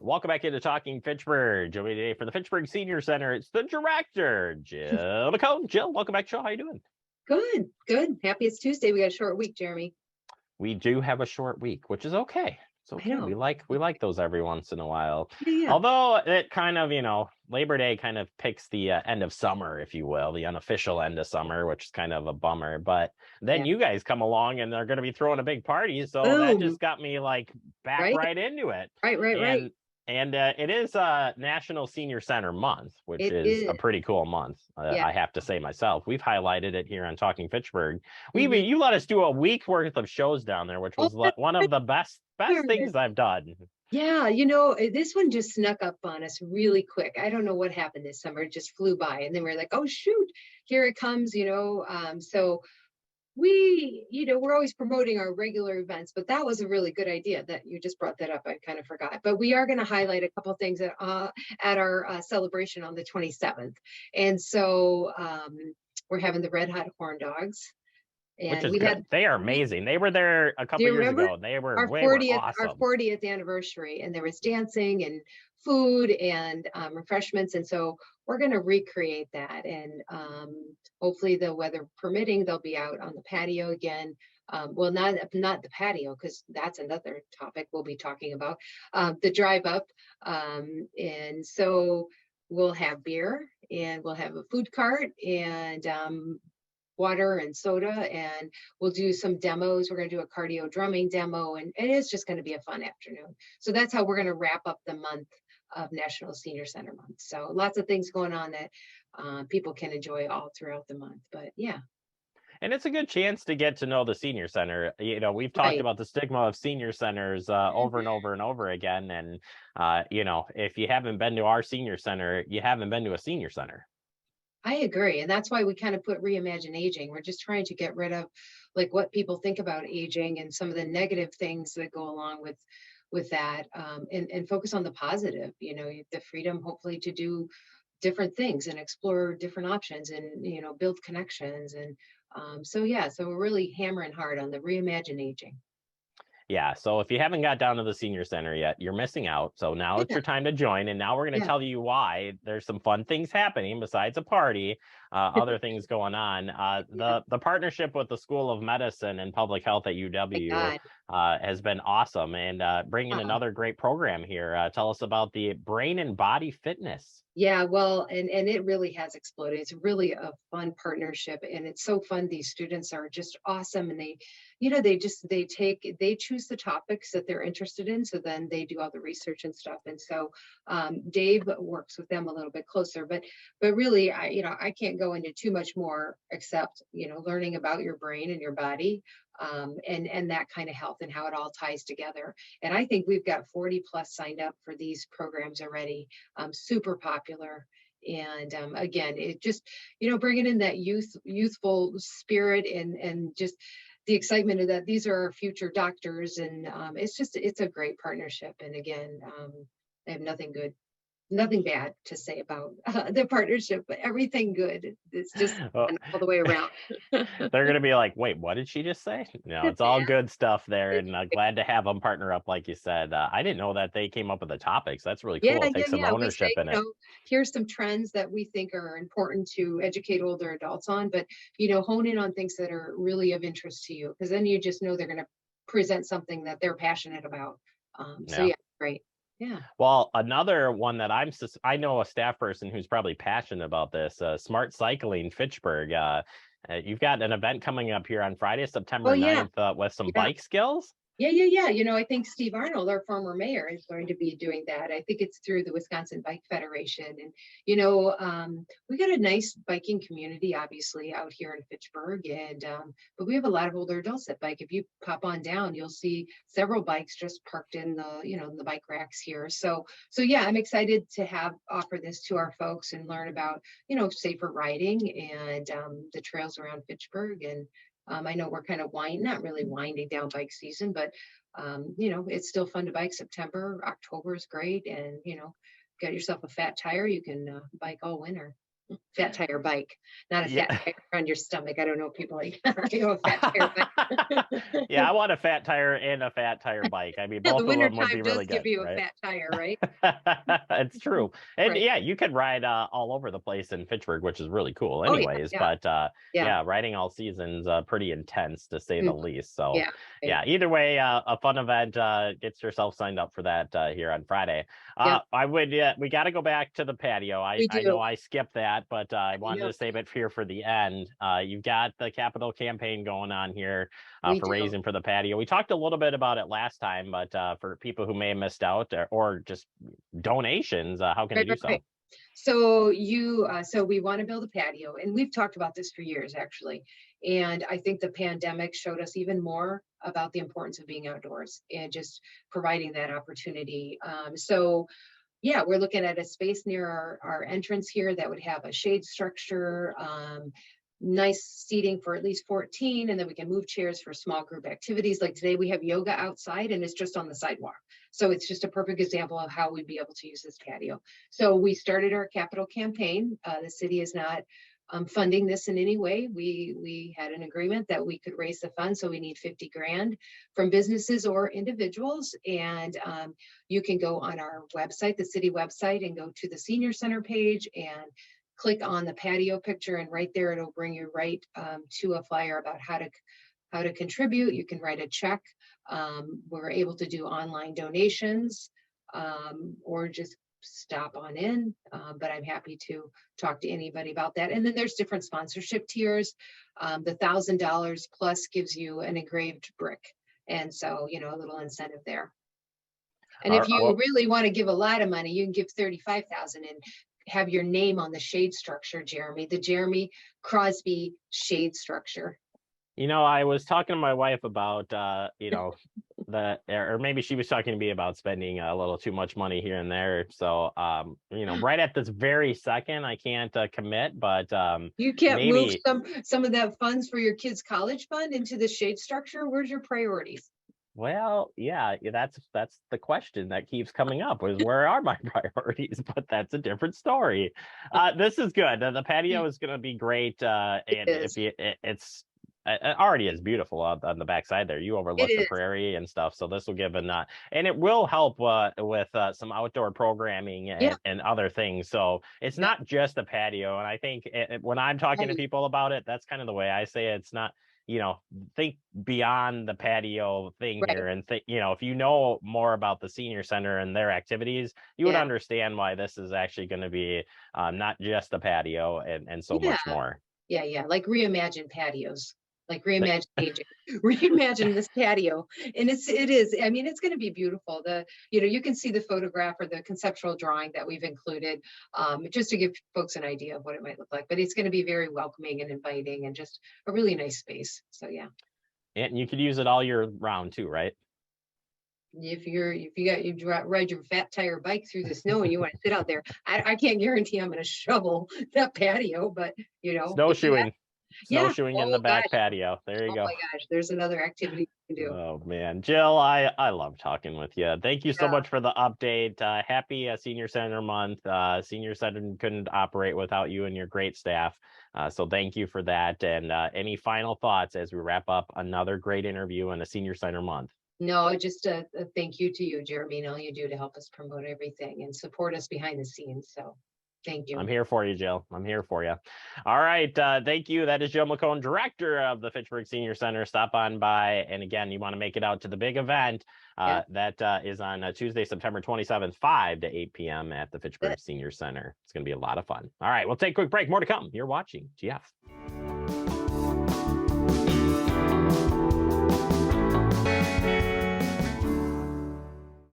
Welcome back into Talking Fitchburg. Joining me today for the Fitchburg Senior Center, it's the director, Jill McComb. Jill, welcome back to the show. How you doing? Good. Happy it's Tuesday. We got a short week, Jeremy. We do have a short week, which is okay. It's okay. I know. We like those every once in a while. Yeah. Although it kind of, Labor Day kind of picks the end of summer, if you will, the unofficial end of summer, which is kind of a bummer. But then you guys come along and they're going to be throwing a big party. So that just got me back right into it. Right. And it is National Senior Center Month, which is a pretty cool month. I have to say myself. We've highlighted it here on Talking Fitchburg. You let us do a week worth of shows down there, which was one of the best things I've done. Yeah, this one just snuck up on us really quick. I don't know what happened this summer. It just flew by. And then we're like, oh, shoot, here it comes, So we're always promoting our regular events, but that was a really good idea that you just brought that up. I kind of forgot, but we are going to highlight a couple of things at our celebration on the 27th. And so we're having the Red Hot Horn Dogs. And which is good. They are amazing. They were there a couple years ago. They were awesome. Our 40th anniversary, and there was dancing and food and refreshments. And so we're going to recreate that. And hopefully the weather permitting, they'll be out on the patio again. Well, not the patio, because that's another topic we'll be talking about, the drive up. And so we'll have beer and we'll have a food cart and water and soda, and we'll do some demos. We're going to do a cardio drumming demo, and it is just going to be a fun afternoon. So that's how we're going to wrap up the month of National Senior Center Month. So lots of things going on that people can enjoy all throughout the month. But yeah. And it's a good chance to get to know the senior center. We've talked about the stigma of senior centers over and over and over again. And, if you haven't been to our senior center, you haven't been to a senior center. I agree. And that's why we kind of put Reimagine Aging. We're just trying to get rid of what people think about aging and some of the negative things that go along with that, and focus on the positive, the freedom, hopefully, to do different things and explore different options and, build connections. And so we're really hammering hard on the Reimagine Aging. Yeah, so if you haven't got down to the senior center yet, you're missing out. So now it's your time to join. And now we're going to tell you why there's some fun things happening besides a party, other things going on. The partnership with the School of Medicine and Public Health at UW has been awesome, and bringing another great program here. Tell us about the Brain and Body Fitness. Yeah, well, and it really has exploded. It's really a fun partnership, and it's so fun. These students are just awesome, and they choose the topics that they're interested in. So then they do all the research and stuff. And so Dave works with them a little bit closer, but really, I can't go into too much more except, learning about your brain and your body, and that kind of health and how it all ties together. And I think we've got 40 plus signed up for these programs already, super popular. And again, it just, bringing in that youthful spirit and just the excitement of that. These are our future doctors. And it's a great partnership. And again, I have nothing bad to say about the partnership, but everything good. It's just all the way around. They're going to be like, wait, what did she just say? No, it's all good stuff there. And glad to have them partner up. Like you said, I didn't know that they came up with the topics. That's really cool. Take some ownership in it. Here's some trends that we think are important to educate older adults on, but, hone in on things that are really of interest to you, because then you just know they're going to present something that they're passionate about. Great. Yeah. Well, another one that I know a staff person who's probably passionate about this, Smart Cycling Fitchburg. You've got an event coming up here on Friday, September 9th, with some bike skills. Yeah. I think Steve Arnold, our former mayor, is going to be doing that. I think it's through the Wisconsin Bike Federation. And, we got a nice biking community, obviously, out here in Fitchburg. And, but we have a lot of older adults that bike. If you pop on down, you'll see several bikes just parked in the bike racks here. So I'm excited to offer this to our folks and learn about, safer riding and the trails around Fitchburg. And I know we're kind of not really winding down bike season, but, it's still fun to bike. September, October is great. And, get yourself a fat tire. You can bike all winter. fat tire bike, not a fat Yeah. tire on your stomach. I don't know if people like, you know, a fat tire bike. Yeah, I want a fat tire and a fat tire bike. I mean, Yeah, the both of winter them would be time does really give good, you a right? fat tire, right? It's true. And Right. yeah, you could ride all over the place in Fitchburg, which is really cool Oh yeah, anyways. yeah, But yeah. yeah, riding all seasons pretty intense to say the Mm, least. So yeah, right. yeah, either way, a fun event. Get yourself signed up for that here on Friday. Yep, I would we got to go back to the patio. we I know do. I skipped that, but I I wanted know. to save it here for the end. You've got the capital campaign going on here We for do. raising for the patio. We talked a little bit about it last time, but for people who may have missed out or just donations, how can they Right, do right, so? right. So so we want to build a patio, and we've talked about this for years, actually. And I think the pandemic showed us even more about the importance of being outdoors and just providing that opportunity. So yeah, we're looking at a space near our entrance here that would have a shade structure, nice seating for at least 14, and then we can move chairs for small group activities. Like today, we have yoga outside and it's just on the sidewalk. So it's just a perfect example of how we'd be able to use this patio. So we started our capital campaign. The city is not funding this in any way. We had an agreement that we could raise the funds, so we need 50 grand from businesses or individuals. And you can go on our website, the city website, and go to the senior center page and click on the patio picture, and right there it'll bring you right to a flyer about how to contribute. You can write a check. We're able to do online donations, or just stop on in, but I'm happy to talk to anybody about that. And then there's different sponsorship tiers. The $1,000 plus gives you an engraved brick, and so you know, a little incentive there. And if you Well, really want to give a lot of money, you can give 35,000 and have your name on the shade structure, Jeremy, the Jeremy Crosby shade structure. I was talking to my wife about, or maybe she was talking to me about spending a little too much money here and there. So, right at this very second, I can't commit, but You can't move maybe. some of that funds for your kids' college fund into the shade structure. Where's your priorities? Well, yeah, that's the question that keeps coming up is where are my priorities? But that's a different story. This is good. The patio is going to be great. It And if is. it already is beautiful on the backside there. You It overlook the is. prairie and stuff. So this will give and it will help with some outdoor programming Yeah. and other things. So it's Yeah. not just a patio. And I think when I'm talking to Right. people about it, that's kind of the way I say it. It's not, think beyond the patio thing Right. here and think, if you know more about the senior center and their activities, you would Yeah. understand why this is actually going to be not just the patio and so Yeah. much more. Yeah, yeah, like Reimagine patios, like Reimagine Aging, Reimagine this patio. And it is, I mean, it's gonna be beautiful. You can see the photograph or the conceptual drawing that we've included, just to give folks an idea of what it might look like. But it's gonna be very welcoming and inviting and just a really nice space. So yeah. And you could use it all year round too, right? If you ride your fat tire bike through the snow and you want to sit out there, I can't guarantee I'm gonna shovel that patio, but if you have, Snowshoeing, yeah, snowshoeing in the oh gosh. back patio. There you Oh go. my gosh, there's another activity you can do. Oh man, Jill, I love talking with you. Thank you so Yeah, much for the update. Happy Senior Center Month. Senior Center couldn't operate without you and your great staff. So thank you for that. And any final thoughts as we wrap up another great interview in a Senior Center Month? no, just a thank you to you, Jeremy, and all you do to help us promote everything and support us behind the scenes. So thank I'm you. here for you, Jill. I'm here for you. All right. Thank you. That is Jill McCone, director of the Fitchburg Senior Center. Stop on by. And again, you want to make it out to the big event Yeah, that is on Tuesday, September 27th, 5 to 8 p.m. at the Fitchburg but Senior Center. It's going to be a lot of fun. All right. We'll take a quick break. More to come. You're watching GF.